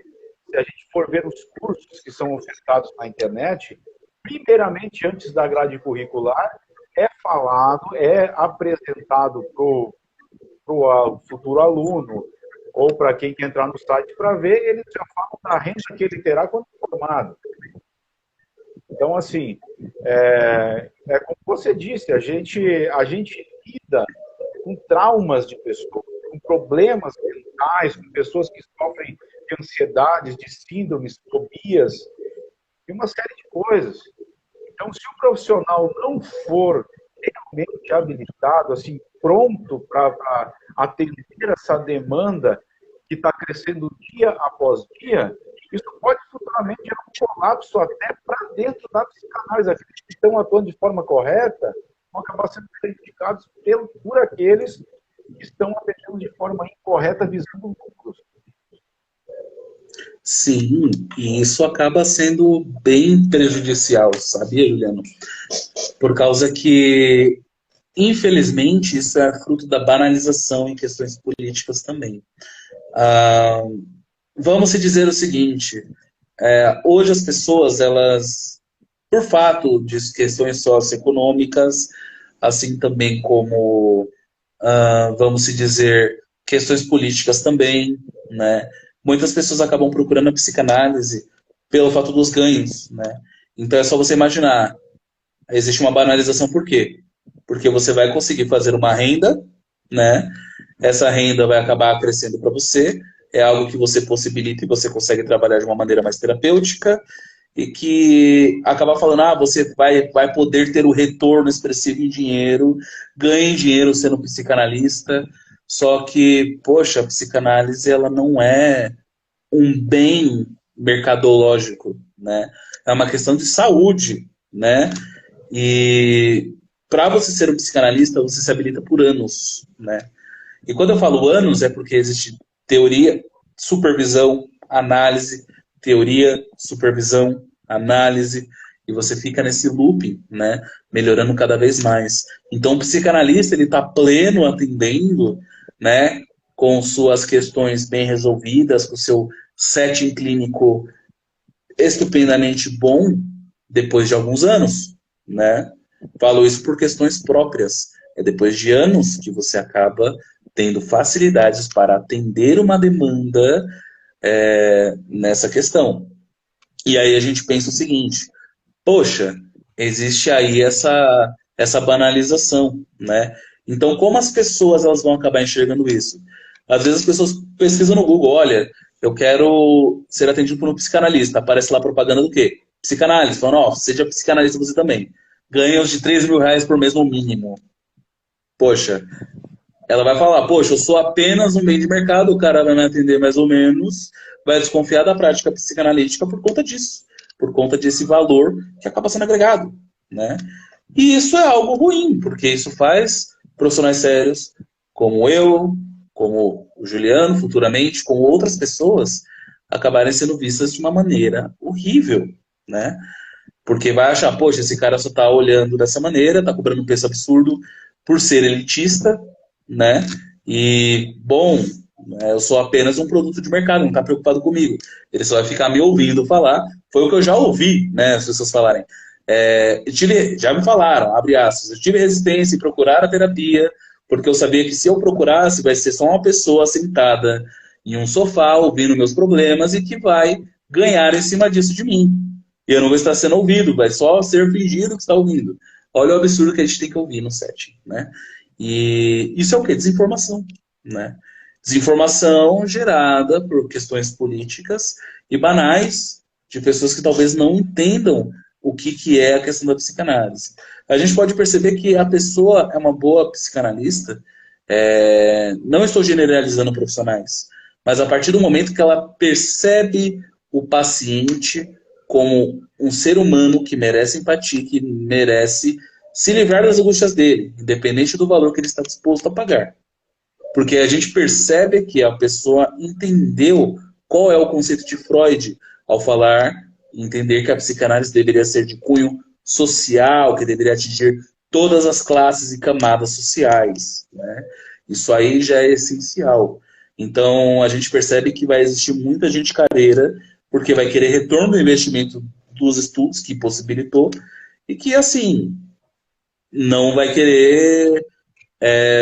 se a gente for ver os cursos que são ofertados na internet, primeiramente, antes da grade curricular, é falado, é apresentado para o futuro aluno, ou para quem quer entrar no site para ver, eles já falam da renda que ele terá quando formado. Então, assim, como você disse, a gente lida com traumas de pessoas, com problemas mentais, com pessoas que sofrem de ansiedades, de síndromes, fobias, e uma série de coisas. Então, se o profissional não for realmente habilitado, assim, pronto para atender essa demanda que está crescendo dia após dia, isso pode futuramente gerar um colapso até para dentro da psicanálise. Aqueles que estão atuando de forma correta vão acabar sendo prejudicados por aqueles que estão atendendo de forma incorreta, visando lucros. Sim, e isso acaba sendo bem prejudicial, sabia, Juliano? Por causa que, infelizmente, isso é fruto da banalização em questões políticas também. Vamos se dizer o seguinte, hoje as pessoas, elas, por fato de questões socioeconômicas, assim também como, vamos se dizer, questões políticas também, né? Muitas pessoas acabam procurando a psicanálise pelo fato dos ganhos, né? Então é só você imaginar, existe uma banalização por quê? Porque você vai conseguir fazer uma renda, né? Essa renda vai acabar crescendo para você, é algo que você possibilita e você consegue trabalhar de uma maneira mais terapêutica e que acaba falando, você vai poder ter o retorno expressivo em dinheiro, ganhe dinheiro sendo psicanalista, só que, poxa, a psicanálise ela não é um bem mercadológico, né? É uma questão de saúde, né? E para você ser um psicanalista, você se habilita por anos, né? E quando eu falo anos, é porque existe teoria, supervisão, análise, teoria, supervisão, análise, e você fica nesse looping, né, melhorando cada vez mais. Então, o psicanalista, ele está pleno atendendo, né, com suas questões bem resolvidas, com o seu setting clínico estupendamente bom, depois de alguns anos, né? Falo isso por questões próprias. É depois de anos que você acaba tendo facilidades para atender uma demanda nessa questão. E aí a gente pensa o seguinte, poxa, existe aí essa banalização, né? Então, como as pessoas elas vão acabar enxergando isso? Às vezes as pessoas pesquisam no Google, olha, eu quero ser atendido por um psicanalista. Aparece lá propaganda do quê? Psicanálise. Falando, ó, seja psicanalista você também. Ganha os de R$ 3.000 por mês no mínimo. Poxa, ela vai falar, poxa, eu sou apenas um bem de mercado, o cara vai me atender mais ou menos, vai desconfiar da prática psicanalítica por conta disso, por conta desse valor que acaba sendo agregado, né? E isso é algo ruim, porque isso faz profissionais sérios, como eu, como o Juliano, futuramente, com outras pessoas, acabarem sendo vistas de uma maneira horrível, né? Porque vai achar, poxa, esse cara só está olhando dessa maneira, está cobrando um preço absurdo por ser elitista, né? E, bom, eu sou apenas um produto de mercado, não está preocupado comigo. Ele só vai ficar me ouvindo falar. Foi o que eu já ouvi, né? As pessoas falarem. Já me falaram, abre aspas, eu tive resistência em procurar a terapia, porque eu sabia que se eu procurasse, vai ser só uma pessoa sentada em um sofá, ouvindo meus problemas, e que vai ganhar em cima disso de mim. E eu não vou estar sendo ouvido, vai só ser fingido que está ouvindo. Olha o absurdo que a gente tem que ouvir no setting, né? E isso é o quê? Desinformação, né? Desinformação gerada por questões políticas e banais de pessoas que talvez não entendam o que é a questão da psicanálise. A gente pode perceber que a pessoa é uma boa psicanalista, não estou generalizando profissionais, mas a partir do momento que ela percebe o paciente como um ser humano que merece empatia, que merece se livrar das angústias dele, independente do valor que ele está disposto a pagar. Porque a gente percebe que a pessoa entendeu qual é o conceito de Freud ao falar, entender que a psicanálise deveria ser de cunho social, que deveria atingir todas as classes e camadas sociais, né? Isso aí já é essencial. Então, a gente percebe que vai existir muita gente careira, porque vai querer retorno do investimento dos estudos que possibilitou, e que, assim, não vai querer,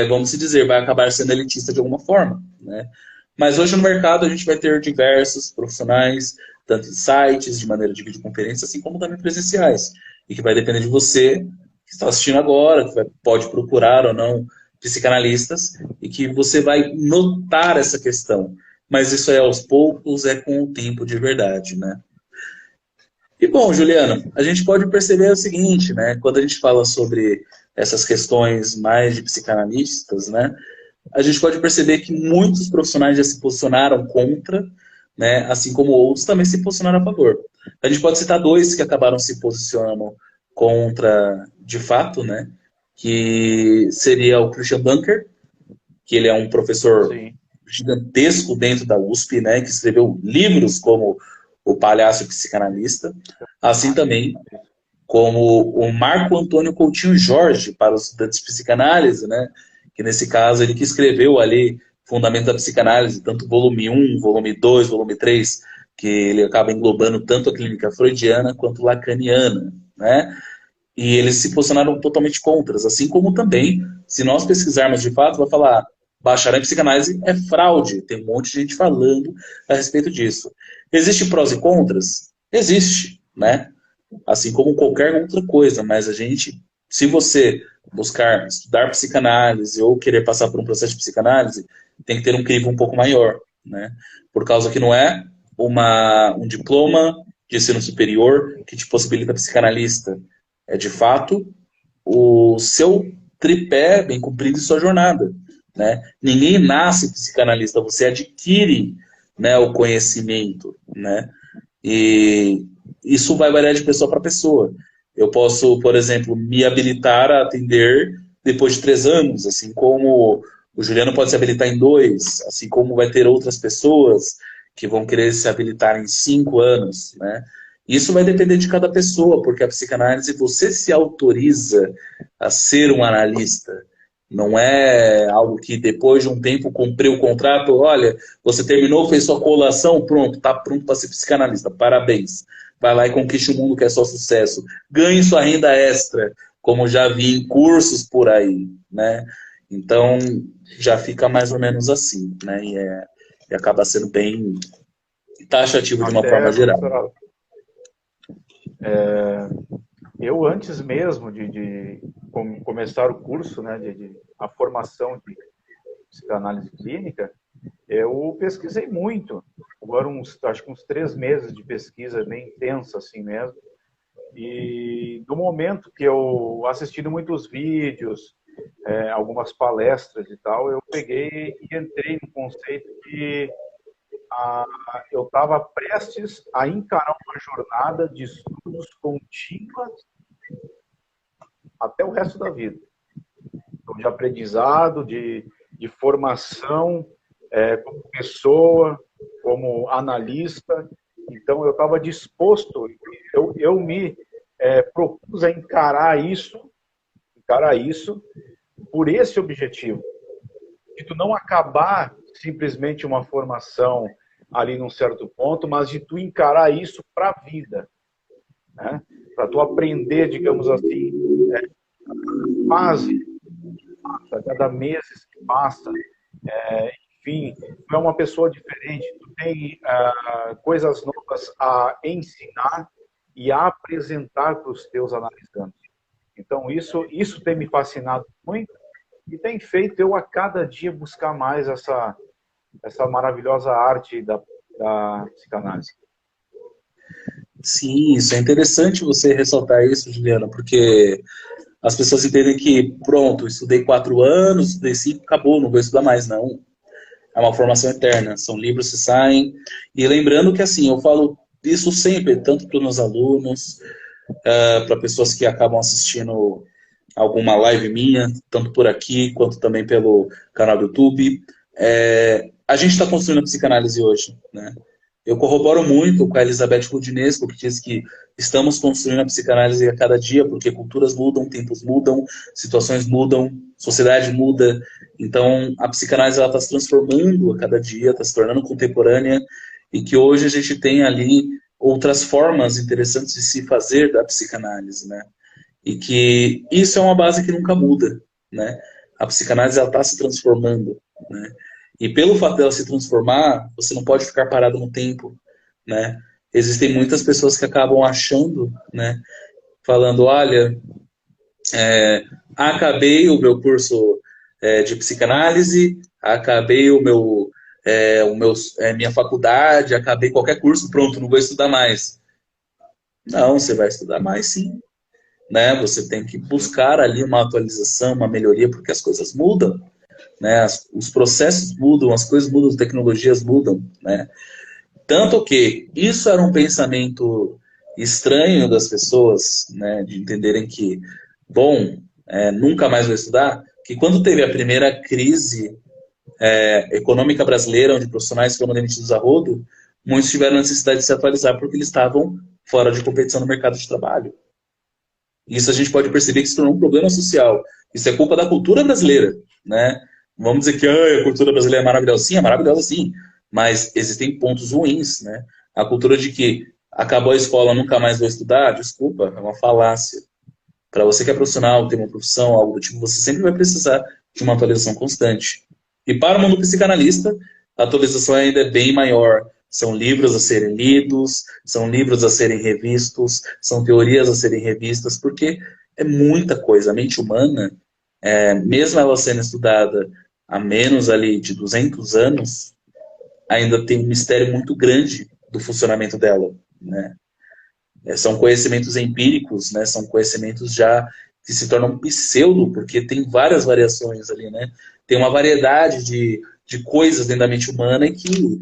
vamos dizer, vai acabar sendo elitista de alguma forma, né? Mas hoje no mercado a gente vai ter diversos profissionais, tanto em sites, de maneira de videoconferência, assim como também presenciais. E que vai depender de você, que está assistindo agora, que pode procurar ou não psicanalistas, e que você vai notar essa questão. Mas isso é aos poucos, é com o tempo de verdade, né? E bom, Juliano, a gente pode perceber o seguinte, né? Quando a gente fala sobre essas questões mais de psicanalistas, né? A gente pode perceber que muitos profissionais já se posicionaram contra, né? Assim como outros também se posicionaram a favor. A gente pode citar dois que acabaram se posicionando contra, de fato, né? Que seria o Christian Bunker, que ele é um professor Sim. gigantesco dentro da USP, né? Que escreveu livros como O Palhaço Psicanalista, assim também como o Marco Antônio Coutinho Jorge, para os estudantes de psicanálise, né? Que nesse caso ele que escreveu ali Fundamento da Psicanálise, tanto volume 1, volume 2, volume 3, que ele acaba englobando tanto a clínica freudiana quanto lacaniana, né? E eles se posicionaram totalmente contras, assim como também, se nós pesquisarmos de fato, vai falar bacharel em psicanálise é fraude. Tem um monte de gente falando a respeito disso. Existe prós e contras? Existe, né? Assim como qualquer outra coisa, mas a gente, se você buscar estudar psicanálise ou querer passar por um processo de psicanálise, tem que ter um crivo um pouco maior, né? Por causa que não é um diploma de ensino superior que te possibilita psicanalista. É, de fato, o seu tripé bem cumprido em sua jornada, né? Ninguém nasce psicanalista, você adquire, né, o conhecimento, né? E isso vai variar de pessoa para pessoa. Eu posso, por exemplo, me habilitar a atender depois de 3 anos, assim como o Juliano pode se habilitar em 2, assim como vai ter outras pessoas que vão querer se habilitar em 5 anos, né? Isso vai depender de cada pessoa, porque a psicanálise, você se autoriza a ser um analista. Não é algo que depois de um tempo cumprir o contrato, olha, você terminou, fez sua colação, pronto, está pronto para ser psicanalista, parabéns. Vai lá e conquiste o mundo que é só sucesso. Ganhe sua renda extra, como já vi em cursos por aí, né? Então, já fica mais ou menos assim, né? E acaba sendo bem taxativo de uma forma Até, geral. professor, eu antes mesmo de começar o curso, né, a formação de psicanálise clínica, eu pesquisei muito. Agora, acho que uns 3 meses de pesquisa bem intensa assim mesmo. E no momento que eu assistindo muitos vídeos, algumas palestras e tal, eu peguei e entrei no conceito que eu estava prestes a encarar uma jornada de estudos contínua até o resto da vida. Então, de aprendizado, de formação como pessoa, como analista. Então, eu estava disposto, eu me propus a encarar isso por esse objetivo, de tu não acabar simplesmente uma formação ali num certo ponto, mas de tu encarar isso para a vida, né? Para tu aprender, digamos assim, fase, a cada mês que passa, enfim, tu é uma pessoa diferente, tu tem coisas novas a ensinar e a apresentar para os teus analisantes. Então, isso tem me fascinado muito e tem feito eu a cada dia buscar mais essa maravilhosa arte da psicanálise. Sim, isso é interessante você ressaltar isso, Juliana, porque as pessoas entendem que, pronto, estudei 4 anos, estudei 5, acabou, não vou estudar mais, não. É uma formação eterna, são livros que saem. E lembrando que, assim, eu falo isso sempre, tanto para os meus alunos, para pessoas que acabam assistindo alguma live minha, tanto por aqui, quanto também pelo canal do YouTube. A gente está construindo a psicanálise hoje, né? Eu corroboro muito com a Elizabeth Rudinesco, que diz que estamos construindo a psicanálise a cada dia, porque culturas mudam, tempos mudam, situações mudam, sociedade muda. Então, a psicanálise está se transformando a cada dia, está se tornando contemporânea, e que hoje a gente tem ali outras formas interessantes de se fazer da psicanálise, né? E que isso é uma base que nunca muda, né? A psicanálise está se transformando, né? E pelo fato dela se transformar, você não pode ficar parado no tempo, né? Existem muitas pessoas que acabam achando, né? Falando, olha, acabei o meu curso de psicanálise, acabei minha faculdade, acabei qualquer curso, pronto, não vou estudar mais. Não, você vai estudar mais sim, né? Você tem que buscar ali uma atualização, uma melhoria, porque as coisas mudam, né? Os processos mudam, as coisas mudam, as tecnologias mudam, né? Tanto que isso era um pensamento estranho das pessoas, né? De entenderem que, bom, nunca mais vou estudar, que quando teve a primeira crise econômica brasileira, onde profissionais foram demitidos a rodo, muitos tiveram necessidade de se atualizar porque eles estavam fora de competição no mercado de trabalho. Isso a gente pode perceber que se tornou um problema social. Isso é culpa da cultura brasileira, né? Vamos dizer que a cultura brasileira é maravilhosa. Sim, é maravilhosa sim, mas existem pontos ruins, né? A cultura de que acabou a escola, nunca mais vou estudar, desculpa, é uma falácia. Para você que é profissional, tem uma profissão, algo do tipo, você sempre vai precisar de uma atualização constante. E para o mundo psicanalista, a atualização ainda é bem maior. São livros a serem lidos, são livros a serem revistos, são teorias a serem revistas, porque é muita coisa. A mente humana, mesmo ela sendo estudada há menos ali de 200 anos, ainda tem um mistério muito grande do funcionamento dela, né? São conhecimentos empíricos, né? São conhecimentos já que se tornam pseudo, porque tem várias variações ali, né? Tem uma variedade de coisas dentro da mente humana e que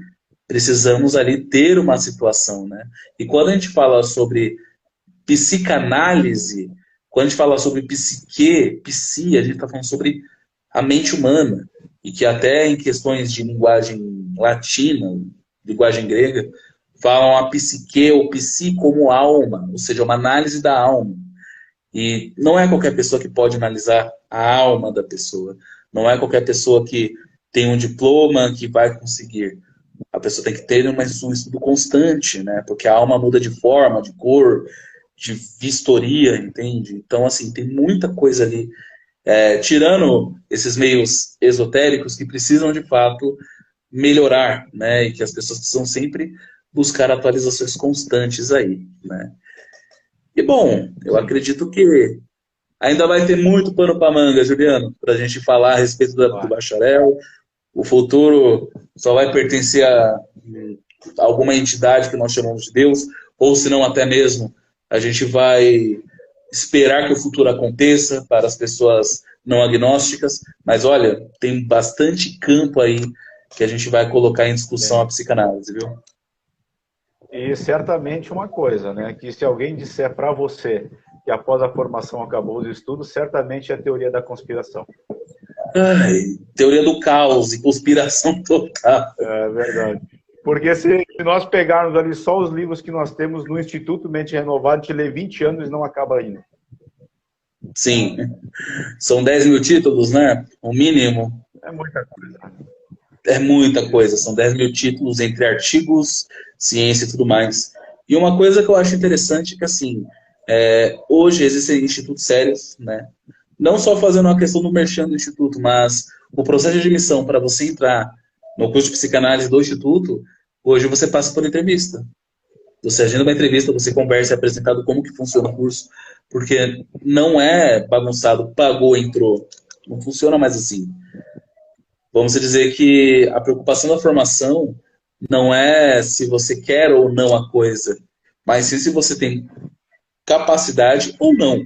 precisamos ali ter uma situação, né? E quando a gente fala sobre psicanálise, quando a gente fala sobre psi, a gente está falando sobre a mente humana. E que até em questões de linguagem latina, linguagem grega, falam a psique ou psi como alma, ou seja, uma análise da alma. E não é qualquer pessoa que pode analisar a alma da pessoa. Não é qualquer pessoa que tem um diploma que vai conseguir. A pessoa tem que ter um estudo constante, né? Porque a alma muda de forma, de cor, de vistoria, entende? Então, assim, tem muita coisa ali. Tirando esses meios esotéricos que precisam, de fato, melhorar, né? E que as pessoas precisam sempre buscar atualizações constantes aí, né? E, bom, eu acredito que ainda vai ter muito pano para manga, Juliano, para a gente falar a respeito do bacharel. O futuro só vai pertencer a alguma entidade que nós chamamos de Deus, ou se não até mesmo a gente vai esperar que o futuro aconteça para as pessoas não agnósticas. Mas olha, tem bastante campo aí que a gente vai colocar em discussão a psicanálise, viu? E certamente uma coisa, né? Que se alguém disser para você que após a formação acabou os estudos, certamente é a teoria da conspiração. Ai, teoria do caos e conspiração total. É verdade. Porque se nós pegarmos ali só os livros que nós temos no Instituto Mente Renovada, te lê 20 anos e não acaba ainda. Sim. São 10 mil títulos, né? O mínimo. É muita coisa. É muita coisa. São 10 mil títulos entre artigos, ciência e tudo mais. E uma coisa que eu acho interessante é que, assim, hoje existem institutos sérios, né? Não só fazendo uma questão do merchan do instituto, mas o processo de admissão para você entrar no curso de psicanálise do instituto, hoje você passa por entrevista. Você agenda uma entrevista, você conversa, é apresentado como que funciona o curso, porque não é bagunçado, pagou, entrou. Não funciona mais assim. Vamos dizer que a preocupação da formação não é se você quer ou não a coisa, mas sim se você tem capacidade ou não.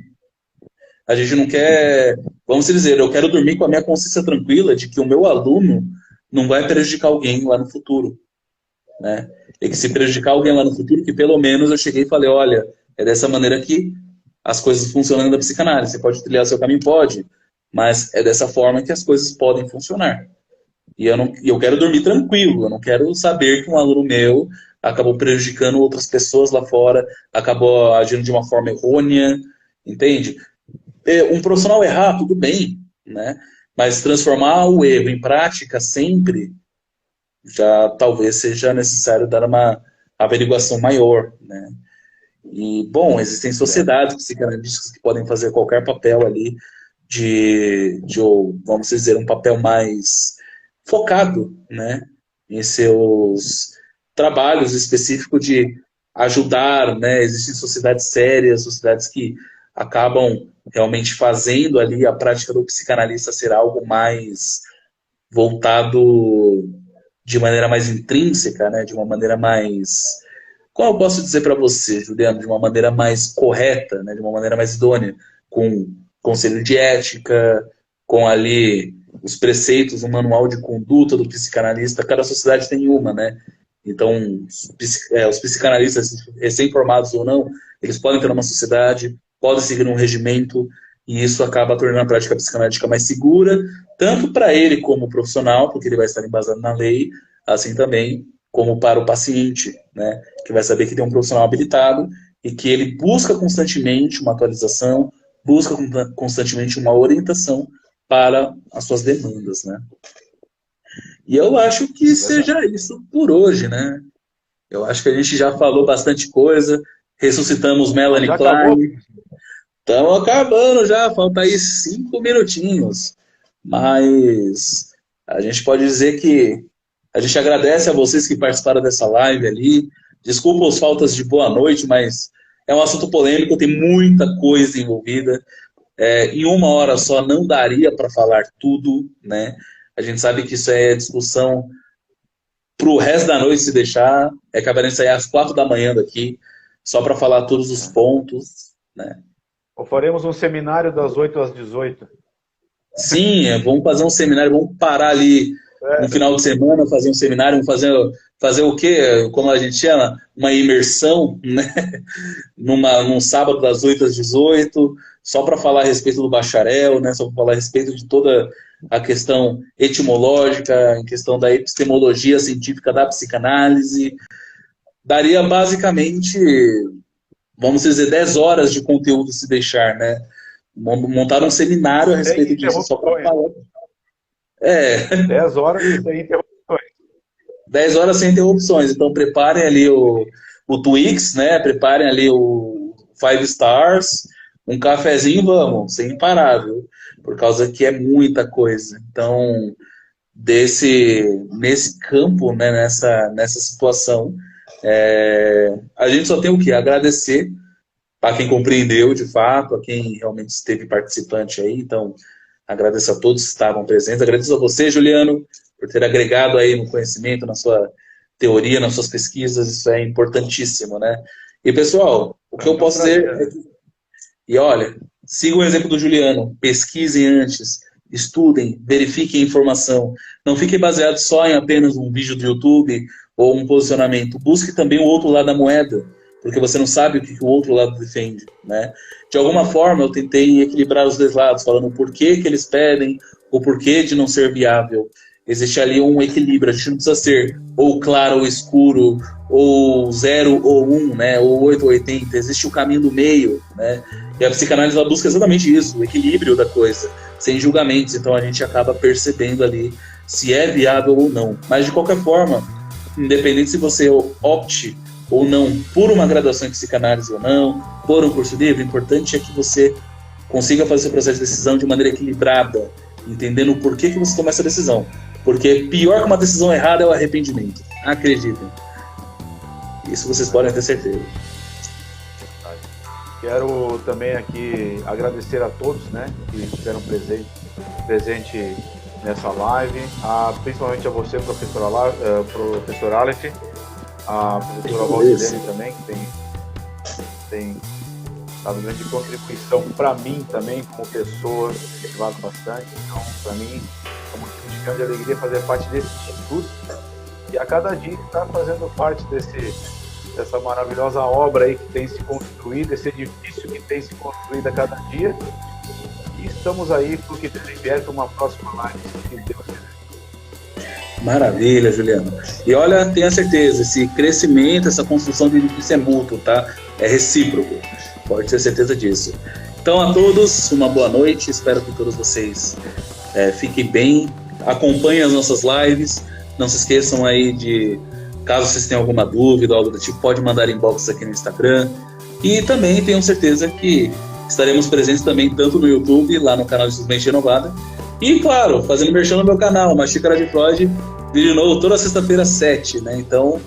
A gente não quer, vamos dizer, eu quero dormir com a minha consciência tranquila de que o meu aluno não vai prejudicar alguém lá no futuro, né? E que se prejudicar alguém lá no futuro, que pelo menos eu cheguei e falei, olha, é dessa maneira que as coisas funcionam na psicanálise. Você pode trilhar seu caminho? Pode, mas é dessa forma que as coisas podem funcionar. E eu quero dormir tranquilo, eu não quero saber que um aluno meu acabou prejudicando outras pessoas lá fora, acabou agindo de uma forma errônea, entende? Um profissional errar, tudo bem, né? Mas transformar o erro em prática sempre, já talvez seja necessário dar uma averiguação maior, né? E, bom, existem sociedades psicanalíticas que podem fazer qualquer papel ali vamos dizer, um papel mais focado, né, em seus trabalhos específicos de ajudar, né? Existem sociedades sérias, sociedades que acabam realmente fazendo ali a prática do psicanalista ser algo mais voltado de maneira mais intrínseca, né? De uma maneira mais... Como eu posso dizer para você, Juliano? De uma maneira mais correta, né? De uma maneira mais idônea, com conselho de ética, com ali os preceitos, um manual de conduta do psicanalista. Cada sociedade tem uma, né? Então, os psicanalistas, recém-formados ou não, eles podem ter uma sociedade, podem seguir um regimento, e isso acaba tornando a prática psicanalítica mais segura, tanto para ele como profissional, porque ele vai estar embasado na lei, assim também como para o paciente, né, que vai saber que tem um profissional habilitado e que ele busca constantemente uma atualização, busca constantemente uma orientação para as suas demandas, né? E eu acho que seja isso por hoje, né? Eu acho que a gente já falou bastante coisa, ressuscitamos Melanie Klein. Estamos acabando já, falta aí 5 minutinhos. Mas a gente pode dizer que a gente agradece a vocês que participaram dessa live ali. Desculpa as faltas de boa noite, mas é um assunto polêmico, tem muita coisa envolvida. Em uma hora só não daria para falar tudo, né? A gente sabe que isso é discussão para o resto da noite, se deixar. Acabaremos sair às 4 da manhã daqui, só para falar todos os pontos, né? Ou faremos um seminário das 8 às 18. Sim, vamos fazer um seminário, vamos parar ali no final de semana, fazer um seminário, vamos fazer o quê? Como a gente chama? Uma imersão, né? Num sábado das 8 às 18, só para falar a respeito do bacharel, né? Só para falar a respeito de toda a questão etimológica, em questão da epistemologia científica da psicanálise. Daria basicamente, vamos dizer, 10 horas de conteúdo se deixar, né? Montar um seminário a respeito disso, só para falar. 10 horas sem interrupções. 10 horas sem interrupções. Então, preparem ali o Twix, né? Preparem ali o 5 Stars, um cafezinho, vamos, sem parar, viu? Por causa que é muita coisa. Então, nesse campo, né? Nessa situação, a gente só tem o quê? Agradecer para quem compreendeu de fato, a quem realmente esteve participante aí. Então, agradeço a todos que estavam presentes. Agradeço a você, Juliano, por ter agregado aí no conhecimento, na sua teoria, nas suas pesquisas. Isso é importantíssimo, né? E, pessoal, o que eu posso dizer é que... E olha, sigam o exemplo do Juliano. Pesquisem antes, estudem, verifiquem a informação. Não fiquem baseados só em apenas um vídeo do YouTube ou um posicionamento. Busque também o outro lado da moeda, porque você não sabe o que o outro lado defende, né? De alguma forma, eu tentei equilibrar os dois lados, falando o porquê que eles pedem, o porquê de não ser viável. Existe ali um equilíbrio, a gente não precisa ser ou claro ou escuro, ou 0 ou 1, né? Ou 8 ou 80, existe o caminho do meio, né? E a psicanálise ela busca exatamente isso, o equilíbrio da coisa, sem julgamentos, então a gente acaba percebendo ali se é viável ou não. Mas de qualquer forma, independente se você opte ou não por uma graduação em psicanálise ou não, por um curso livre, o importante é que você consiga fazer seu processo de decisão de maneira equilibrada, entendendo o porquê que você toma essa decisão. Porque pior que uma decisão errada é o arrependimento. Acreditem. Isso vocês podem ter certeza. Quero também aqui agradecer a todos, né, que estiveram presente nessa live, principalmente a você, professor Aleph, a professora Valdilene também, que tem dado grande contribuição para mim também, como pessoa, motivado bastante. Então, para mim, é um motivo de grande alegria fazer parte desse instituto e a cada dia estar fazendo parte dessa maravilhosa obra aí que tem se construído, esse edifício que tem se construído a cada dia. E estamos aí porque vier para uma próxima live, se Deus quiser. Maravilha, Juliano. E olha, tenha certeza, esse crescimento, essa construção de edifício é mútuo, tá? É recíproco. Pode ter certeza disso. Então, a todos, uma boa noite. Espero que todos vocês fiquem bem. Acompanhem as nossas lives. Não se esqueçam aí de, caso vocês tenham alguma dúvida, algo do tipo, pode mandar inbox aqui no Instagram. E também tenham certeza que estaremos presentes também tanto no YouTube, lá no canal de Simplesmente Renovada. E, claro, fazendo merchan no meu canal, uma xícara de Freud, vídeo novo toda sexta-feira às 7, né? Então,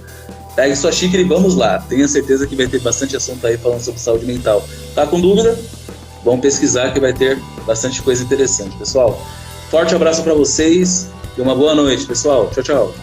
pegue sua xícara e vamos lá. Tenha certeza que vai ter bastante assunto aí falando sobre saúde mental. Tá com dúvida? Vamos pesquisar que vai ter bastante coisa interessante, pessoal. Forte abraço para vocês e uma boa noite, pessoal. Tchau, tchau.